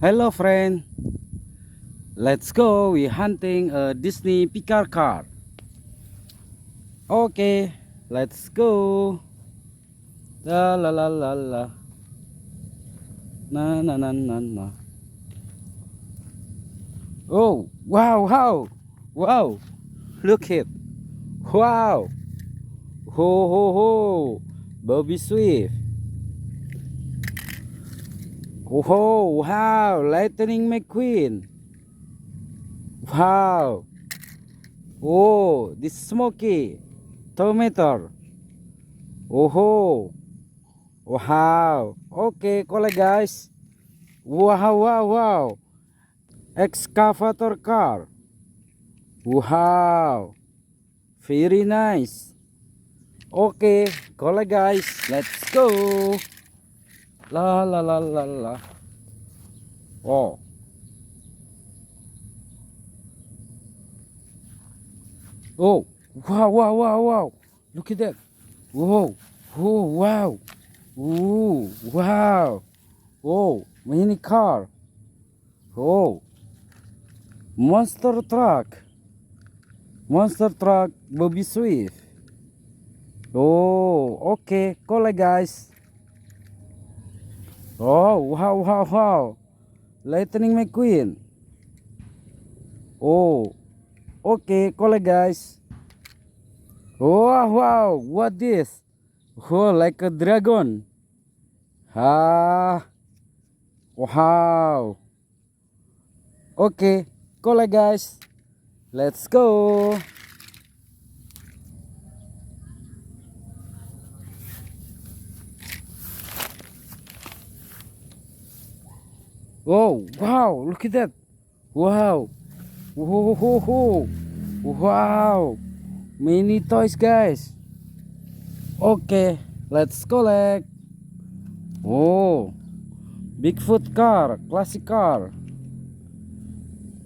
Hello friend, let's go. We hunting a Disney Pixar car. Okay, let's go. La la la la la. Na na na na na. Oh, wow, wow, wow. Look it. Wow. Ho ho ho. Bobby Swift. Oh wow, Lightning McQueen. Wow. Oh, this smoky tomato. Oh, wow. Okay, collect guys. Wow, wow, wow. Excavator car. Wow. Very nice. Okay, collect guys. Let's go. La la la la la. Oh. Oh. Wow, wow, wow, wow. Look at that. Whoa. Oh, wow. Ooh, wow. Oh, mini car. Oh. Monster truck. Monster truck Bobby Swift. Oh, okay. Collect guys. Oh, wow, wow, wow. Lightning McQueen. Oh, okay. Collect guys. Oh, wow. What this? Oh, like a dragon. Ah, wow. Okay. Collect guys. Let's go. Oh, wow. Look at that. Wow. Whoa, whoa, whoa. Wow. Many toys, guys. Okay, let's collect. Oh, Bigfoot car, classic car.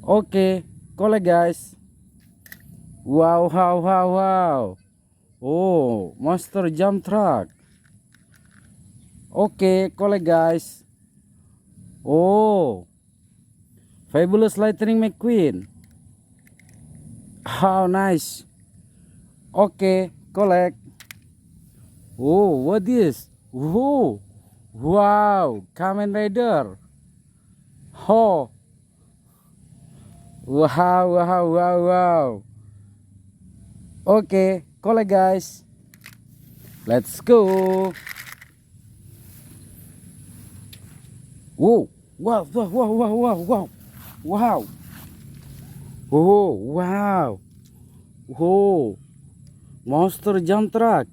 Okay, collect, guys. Wow, wow, wow, wow. Oh, monster jump truck. Okay, collect, guys. Oh, fabulous Lightning McQueen. How nice. Okay, collect. Oh, what is? Oh, wow, Kamenrider. Oh, wow, wow, wow, wow. Okay, collect guys. Let's go. Whoa, wow, wow, wow, wow, wow, wow. Wow. Oh, wow. Oh, monster jump truck.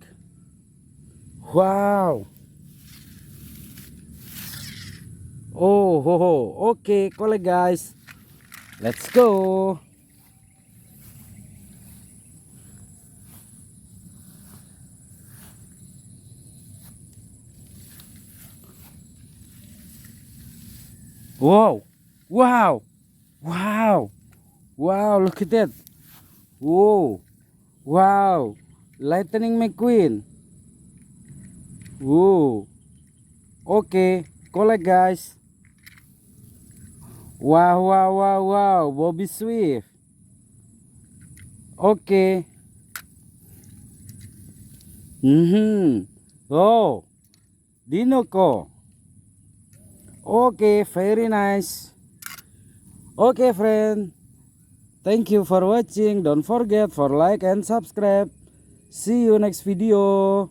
Wow. Oh, ho, ho. Okay, collect guys. Let's go. Wow. Wow. Wow. Wow, look at that. Whoa. Wow. Lightning McQueen. Whoa. Okay, collect guys. Wow, wow, wow, wow. Bobby Swift. Okay. Oh, Dinoco. Okay, very nice. Okay, friend. Thank you for watching. Don't forget for like and subscribe. See you next video.